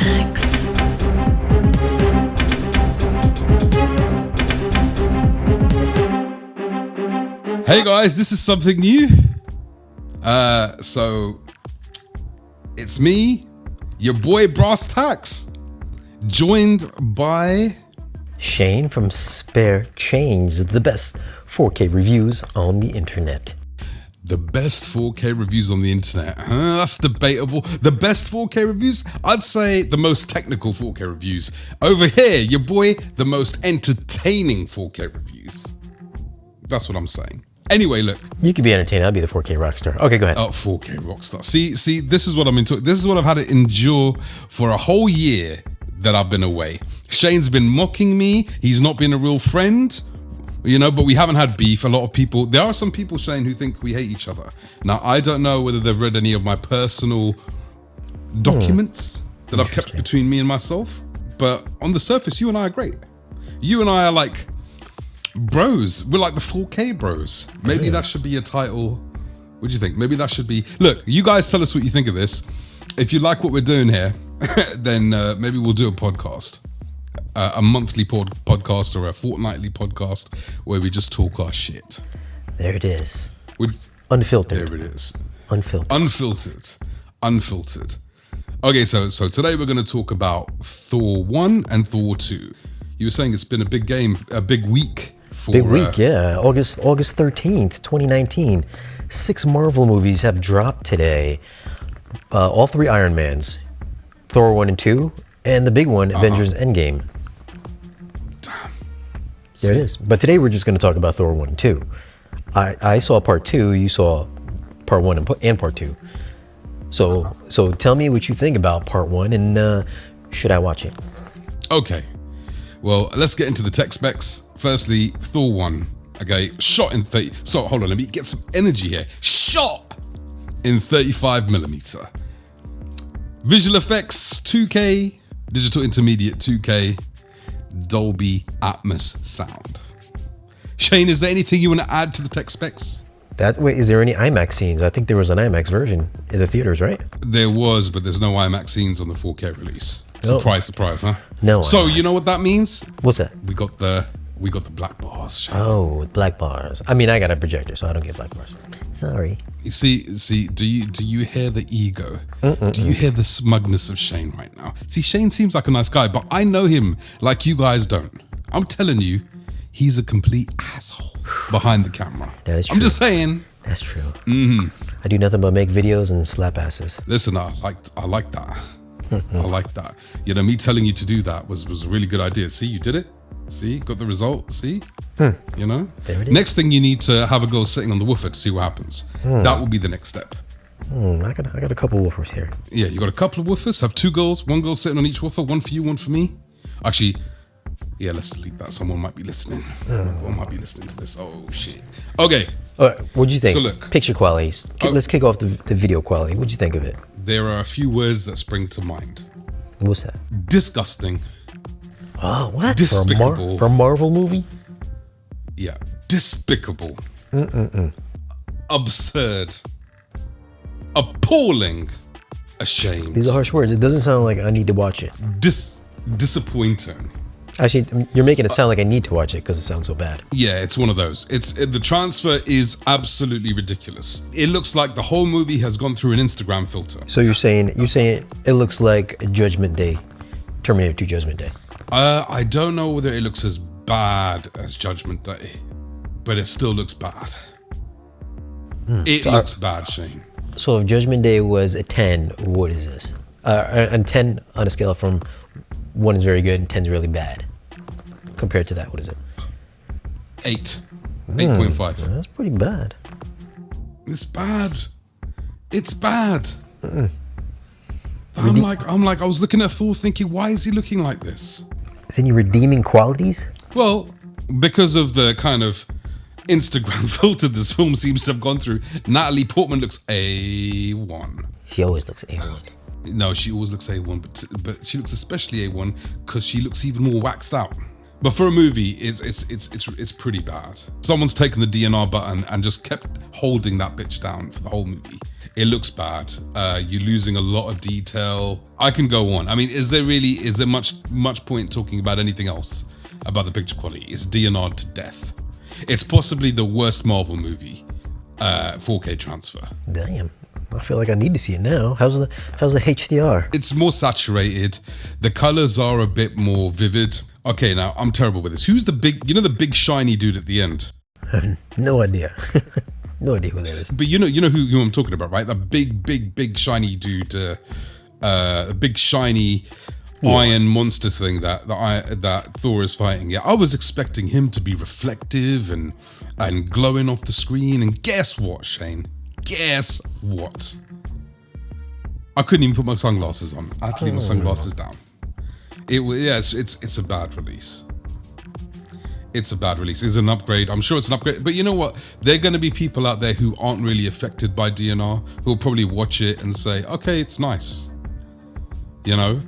brasstax. Hey guys, this is something new. So it's me, your boy brasstax, joined by Shane from sparechange, the best 4K reviews on the internet. the best 4K reviews on the internet. That's debatable. The best 4K reviews? I'd say the most technical 4K reviews. Over here, your boy, the most entertaining 4K reviews. That's what I'm saying. Anyway, look. You could be entertained. I'd be the 4K rockstar. Okay, go ahead. Oh, 4K rockstar. See, this is what I'm into. This is what I've had to endure for a whole year that I've been away. Shane's been mocking me. He's not been a real friend, you know, but we haven't had beef. A lot of people, there are some people, Shane, who think we hate each other. Now, I don't know whether they've read any of my personal documents that I've kept between me and myself, but on the surface, you and I are great. You and I are like bros. We're like the 4K bros. Maybe that should be a title. What do you think? Maybe that should be. Look, you guys tell us what you think of this. If you like what we're doing here, then maybe we'll do a podcast, a monthly podcast or a fortnightly podcast where we just talk our shit. There it is. Unfiltered. There it is. Unfiltered. Okay, so today we're going to talk about Thor 1 and Thor 2. You were saying it's been a big week. Big week, yeah. August 13th, 2019. 6 Marvel movies have dropped today. All 3 Iron Mans. Thor 1 and 2. And the big one, Avengers Endgame. Damn. There it is. But today we're just going to talk about Thor 1 and 2. I saw part 2. You saw part 1 and part 2. So tell me what you think about part 1 and should I watch it? Okay. Well, let's get into the tech specs. Firstly, Thor 1, okay, shot in 30. So, hold on, let me get some energy here. Shot in 35mm. Visual effects, 2K, digital intermediate 2K, Dolby Atmos sound. Shane, is there anything you want to add to the tech specs? Wait, is there any IMAX scenes? I think there was an IMAX version in the theaters, right? There was, but there's no IMAX scenes on the 4K release. Surprise, huh? No. So you know what that means? What's that? We got the black bars. Shane. Oh, with black bars. I mean, I got a projector, so I don't get black bars. Sorry. You see. Do you hear the ego? Do you hear the smugness of Shane right now? See, Shane seems like a nice guy, but I know him like you guys don't. I'm telling you, he's a complete asshole behind the camera. That is true. I'm just saying. That's true. Mm-hmm. I do nothing but make videos and slap asses. Listen, I like that. I like that. You know, me telling you to do that was a really good idea. See, you did it. See, got the result. See, you know. There it is. Next thing, you need to have a girl sitting on the woofer to see what happens. That will be the next step. I got a couple woofers here. Yeah, you got a couple of woofers. Have 2 girls. 1 girl sitting on each woofer. 1 for you, 1 for me. Actually, yeah, let's delete that. Someone might be listening. Someone might be listening to this. Oh shit. Okay. All right, what'd you think? So look, picture quality. Let's kick off the video quality. What'd you think of it? There are a few words that spring to mind. What's that? Disgusting. Oh, what? Despicable. For a Marvel movie? Yeah. Despicable. Absurd. Appalling. Ashamed. These are harsh words. It doesn't sound like I need to watch it. Disappointing. Actually, you're making it sound like I need to watch it because it sounds so bad. Yeah, it's one of those. The transfer is absolutely ridiculous. It looks like the whole movie has gone through an Instagram filter. So you're saying it looks like Judgment Day, Terminator 2 Judgment Day. I don't know whether it looks as bad as Judgment Day, but it still looks bad. It looks bad, Shane. So if Judgment Day was a 10, what is this? And 10 on a scale from 1 is very good and 10 is really bad. Compared to that, what is it? 8. 8.5. That's pretty bad. It's bad. It's bad. I'm like, I was looking at Thor thinking, why is he looking like this? Is any redeeming qualities? Well, because of the kind of Instagram filter this film seems to have gone through, Natalie Portman looks A1. She always looks A1. No, she always looks A1, but she looks especially A1 because she looks even more waxed out. But for a movie, it's pretty bad. Someone's taken the DNR button and just kept holding that bitch down for the whole movie. It looks bad. You're losing a lot of detail. I can go on. I mean, is there much point talking about anything else about the picture quality? It's DNR'd to death. It's possibly the worst Marvel movie 4K transfer. Damn. I feel like I need to see it now. How's the HDR? It's more saturated. The colors are a bit more vivid. Okay, now I'm terrible with this. Who's the big shiny dude at the end? I have no idea. No idea who that is. But you know who I'm talking about, right? The big shiny dude, a big shiny iron monster thing that Thor is fighting. Yeah, I was expecting him to be reflective and glowing off the screen. And guess what, Shane? Guess what? I couldn't even put my sunglasses on. I had to leave my sunglasses down. It's a bad release. It's a bad release. It's an upgrade. I'm sure it's an upgrade. But you know what? There are going to be people out there who aren't really affected by DNR who will probably watch it and say, okay, it's nice. You know?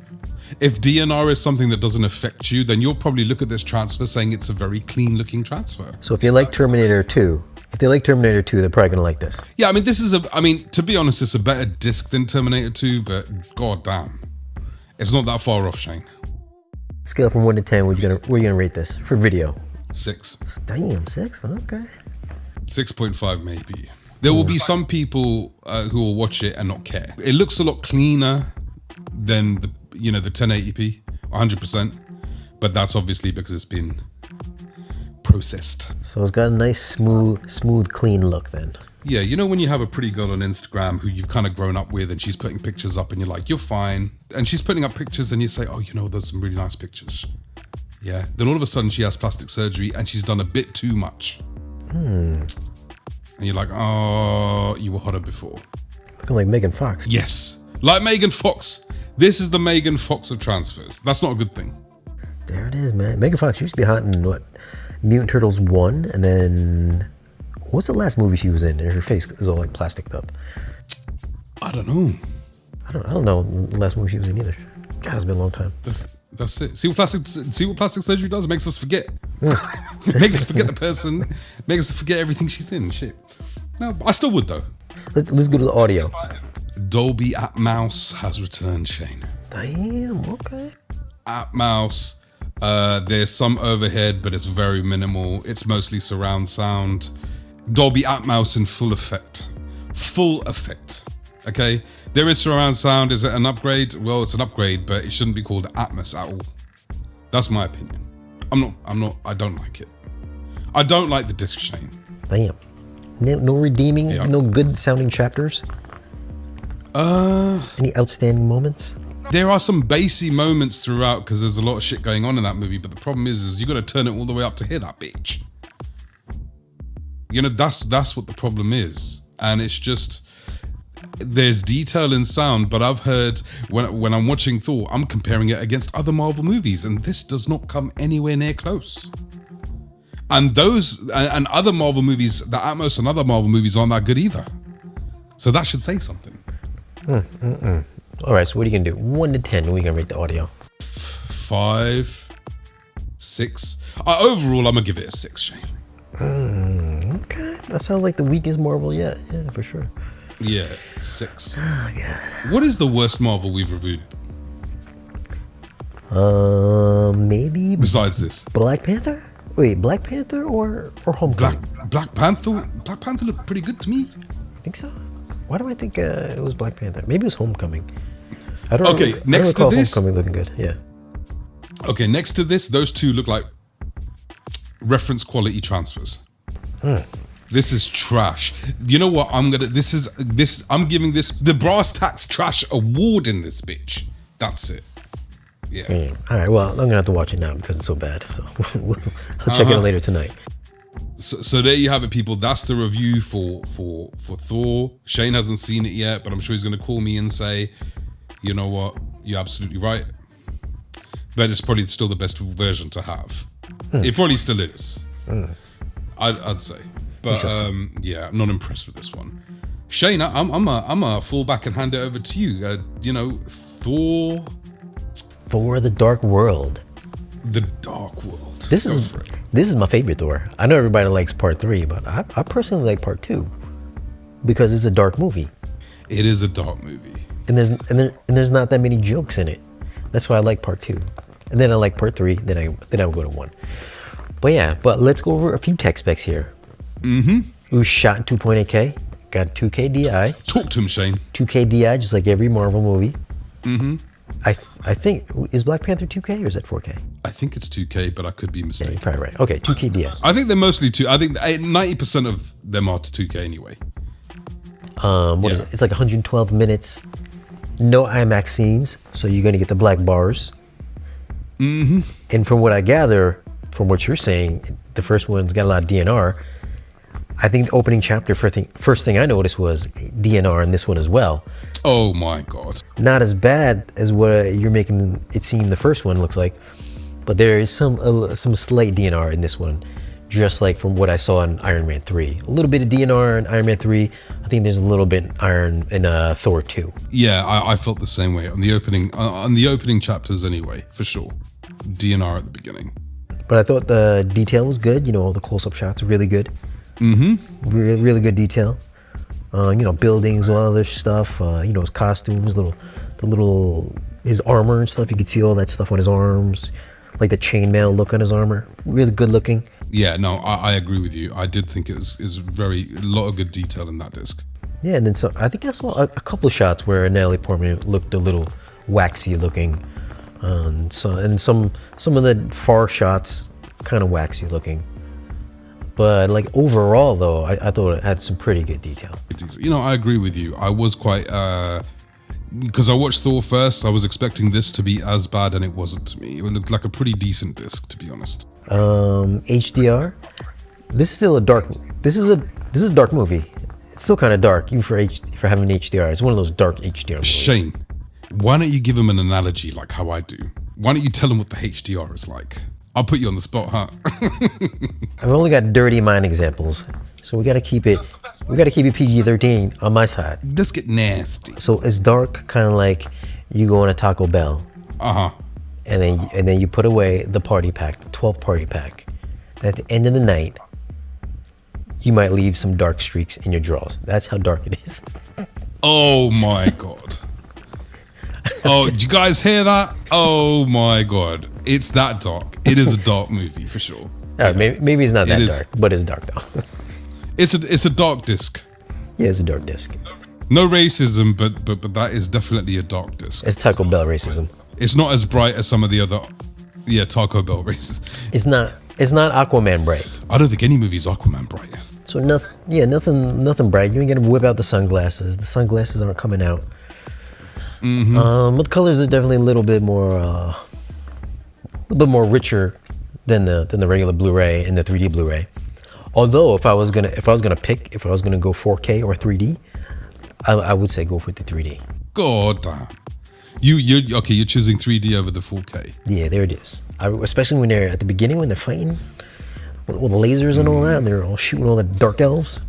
If DNR is something that doesn't affect you, then you'll probably look at this transfer saying it's a very clean looking transfer. So if you like Terminator 2, they're probably going to like this. Yeah, I mean, to be honest, it's a better disc than Terminator 2, but god damn. It's not that far off, Shane. Scale from 1 to 10, where you gonna rate this for video? 6. Damn, 6? Okay. 6.5 maybe. There will be some people who will watch it and not care. It looks a lot cleaner than the 1080p, 100%. But that's obviously because it's been processed. So it's got a nice smooth, clean look then. Yeah, you know when you have a pretty girl on Instagram who you've kind of grown up with and she's putting pictures up and you're like, you're fine. And she's putting up pictures and you say, oh, those are some really nice pictures. Yeah. Then all of a sudden she has plastic surgery and she's done a bit too much. And you're like, oh, you were hotter before. Looking like Megan Fox. Yes. Like Megan Fox. This is the Megan Fox of transfers. That's not a good thing. There it is, man. Megan Fox used to be hot in what? Mutant Turtles 1, and then what's the last movie she was in? Her face is all like plasticed up. I don't know. I don't know the last movie she was in either. God, it's been a long time. That's it. See what plastic surgery does? It makes us forget. It makes us forget the person. Makes us forget everything she's in. Shit. No, I still would though. Let's go to the audio. Dolby Atmos has returned, Shane. Damn. Okay. Atmos. There's some overhead, but it's very minimal. It's mostly surround sound. Dolby Atmos in full effect. Full effect. Okay? There is surround sound. Is it an upgrade? Well, it's an upgrade, but it shouldn't be called Atmos at all. That's my opinion. I don't like it. I don't like the disc, Shane. Damn. No redeeming, no good sounding chapters? Any outstanding moments? There are some bassy moments throughout because there's a lot of shit going on in that movie, but the problem is you got to turn it all the way up to hear that bitch. That's what the problem is. And it's just, there's detail in sound, but I've heard when I'm watching Thor, I'm comparing it against other Marvel movies, and this does not come anywhere near close. And and other Marvel movies, the Atmos and other Marvel movies aren't that good either. So that should say something. All right, so what are you going to do? 1 to 10, what are you going to rate the audio? 5, 6. Overall, I'm going to give it a 6, Shane. Okay, that sounds like the weakest Marvel yet. Yeah, for sure. Yeah, 6. Oh, God. What is the worst Marvel we've reviewed? Maybe... Besides this. Black Panther? Wait, Black Panther or Homecoming? Black Panther? Black Panther looked pretty good to me. I think so. Why do I think it was Black Panther? Maybe it was Homecoming. Next to this, Homecoming looking good. Yeah. Okay, next to this, those two look like reference quality transfers. This is trash. You know what? I'm giving this the brasstax trash award in this bitch. That's it. Yeah. Damn. All right. Well, I'm gonna have to watch it now because it's so bad. So I'll check it out later tonight. So there you have it, people. That's the review for Thor. Shane hasn't seen it yet, but I'm sure he's going to call me and say, you know what, you're absolutely right. But it's probably still the best version to have. It probably still is. I'd say. But yeah, I'm not impressed with this one. Shane, I'm a fall back and hand it over to you. Thor. Thor: The Dark World. The Dark World. This is my favorite Thor. I know everybody likes part 3, but I personally like part 2 because it's a dark movie. It is a dark movie. And there's not that many jokes in it. That's why I like part 2. And then I like part 3, then I will go to 1. But let's go over a few tech specs here. It was shot in 2.8K, got 2K DI. Talk to him, Shane. 2K DI, just like every Marvel movie. I think, is Black Panther 2K or is that 4K? I think it's 2K, but I could be mistaken. Yeah, you're probably right. Okay, 2K DI. I think they're mostly I think 90% of them are to 2K anyway. What is it? It's like 112 minutes. No IMAX scenes, so you're going to get the black bars. And from what I gather, from what you're saying, the first one's got a lot of DNR. I think the opening chapter, first thing I noticed was DNR in this one as well. Oh my God. Not as bad as what you're making it seem the first one looks like, but there is some slight DNR in this one, just like from what I saw in Iron Man 3. A little bit of DNR in Iron Man 3. I think there's a little bit in Thor 2. Yeah, I felt the same way on the opening chapters anyway, for sure. DNR at the beginning. But I thought the detail was good. All the close-up shots are really good. Really, really good detail. Buildings, all other stuff. His costumes, his armor and stuff. You could see all that stuff on his arms, like the chainmail look on his armor. Really good looking. Yeah, no, I agree with you. I did think it was a lot of good detail in that disc. Yeah, and then I think I saw a couple of shots where Natalie Portman looked a little waxy looking, and some of the far shots kind of waxy looking. But like overall, though, I thought it had some pretty good detail. I agree with you. I was quite because I watched Thor first. I was expecting this to be as bad, and it wasn't to me. It looked like a pretty decent disc, to be honest. HDR. This is still a dark. This is a dark movie. It's still kind of dark, even for having HDR. It's one of those dark HDR movies. Shane, why don't you give him an analogy like how I do? Why don't you tell him what the HDR is like? I'll put you on the spot, huh? I've only got dirty mind examples, so we got to keep it PG-13 on my side. Let's get nasty. So it's dark, kind of like you go on a Taco Bell. And then you put away the party pack, the 12 party pack. And at the end of the night, you might leave some dark streaks in your drawers. That's how dark it is. Oh my God. Oh, did you guys hear that? Oh my God. It's that dark. It is a dark movie for sure. Maybe it's not that dark, but it's dark though. It's a dark disc. Yeah, it's a dark disc. No racism, but that is definitely a dark disc. It's Taco Bell racism. It's not as bright as some of the other, Taco Bell racism. It's not Aquaman bright. I don't think any movie's Aquaman bright. So nothing bright. You ain't gonna whip out the sunglasses. The sunglasses aren't coming out. But the colors are definitely a little bit more richer than the regular Blu-ray and the 3D Blu-ray. Although if I was gonna go 4K or 3D, I would say go for the 3D. God damn. You're choosing 3D over the 4K. Yeah, there it is. Especially when they're at the beginning when they're fighting with the lasers and all that, and they're all shooting all the dark elves.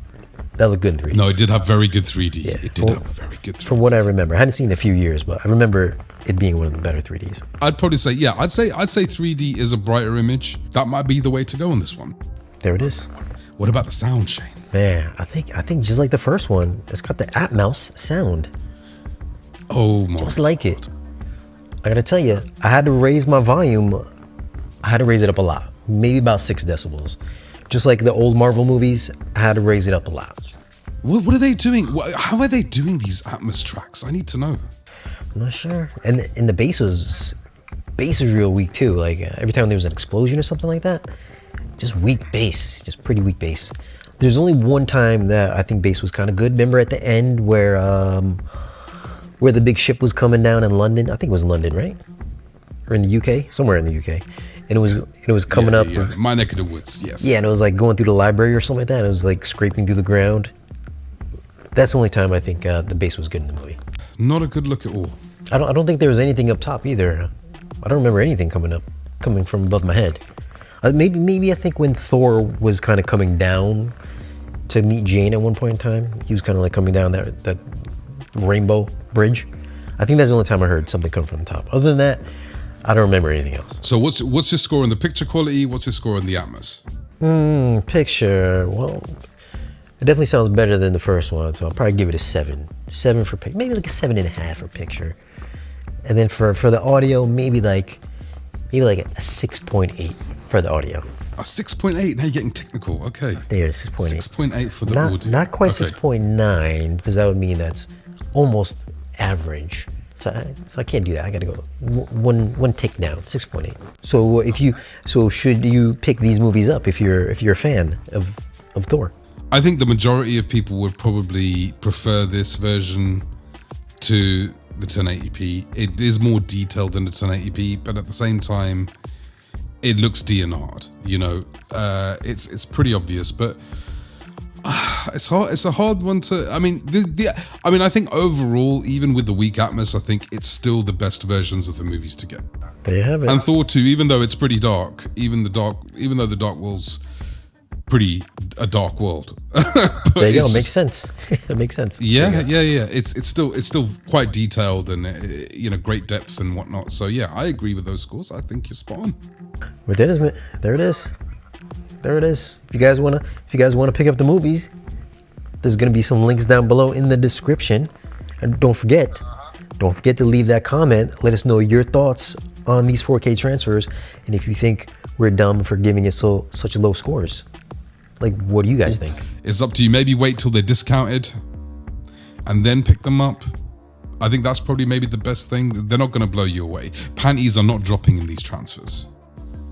That looked good in 3D. No, it did have very good 3D. Yeah, it did have very good 3D. From what I remember, I hadn't seen it in a few years, but I remember it being one of the better 3Ds. I'd probably say, I'd say 3D is a brighter image. That might be the way to go on this one. There it is. What about the sound, Shane? Man, I think just like the first one, it's got the Atmos sound. Oh my! Just like it. I gotta tell you, I had to raise my volume. I had to raise it up a lot, maybe about 6 decibels. Just like the old Marvel movies, I had to raise it up a lot. What are they doing? How are they doing these Atmos tracks? I need to know. I'm not sure. And the bass was real weak too. Like every time there was an explosion or something like that, just weak bass, just pretty weak bass. There's only one time that I think bass was kind of good. Remember at the end where the big ship was coming down in London? I think it was London, right? Or in the UK, somewhere in the UK. And it was coming up. Yeah. My neck of the woods, yes. Yeah, and it was like going through the library or something like that. And it was like scraping through the ground. That's the only time I think the bass was good in the movie. Not a good look at all. I don't think there was anything up top either. I don't remember anything coming from above my head. Maybe I think when Thor was kind of coming down to meet Jane at one point in time, he was kind of like coming down that rainbow bridge. I think that's the only time I heard something come from the top. Other than that, I don't remember anything else. So what's your score on the picture quality? What's your score on the Atmos? Picture. Well, It definitely sounds better than the first one, so I'll probably give it a 7. 7 for maybe like a 7.5 for picture. And then for the audio, maybe like a 6.8 for the audio. A 6.8. Now you're getting technical. Okay. There, 6.8. 6.8 for the audio. Not quite Okay. 6.9 because that would mean that's almost average. So I can't do that. I got to go one tick down, 6.8. So should you pick these movies up if you're a fan of Thor? I think the majority of people would probably prefer this version to the 1080p. It is more detailed than the 1080p, but at the same time, it looks DNR'd. You know, it's pretty obvious, but it's hard. It's a hard one to. I mean, I think overall, even with the weak Atmos, I think it's still the best versions of the movies to get. There you have it. And Thor 2, even though it's pretty dark, even though the Dark World's pretty a dark world. There you go. Makes sense. That makes sense. Yeah. It's still quite detailed and great depth and whatnot. So yeah, I agree with those scores. I think you're spot on. But there it is. If you guys wanna pick up the movies, there's gonna be some links down below in the description. And don't forget to leave that comment. Let us know your thoughts on these 4K transfers, and if you think we're dumb for giving it such low scores. Like, what do you guys think? It's up to you. Maybe wait till they're discounted and then pick them up. I think that's probably maybe the best thing. They're not going to blow you away. Panties are not dropping in these transfers.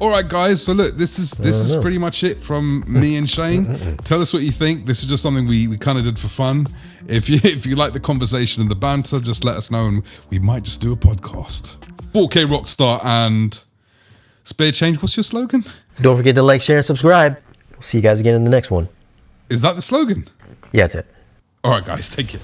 All right, guys. So look, this is pretty much it from me and Shane. Tell us what you think. This is just something we kind of did for fun. If you like the conversation and the banter, just let us know, and we might just do a podcast. 4K Rockstar and Spare Change. What's your slogan? Don't forget to like, share, and subscribe. We'll see you guys again in the next one. Is that the slogan? Yeah, that's it. All right, guys. Take care.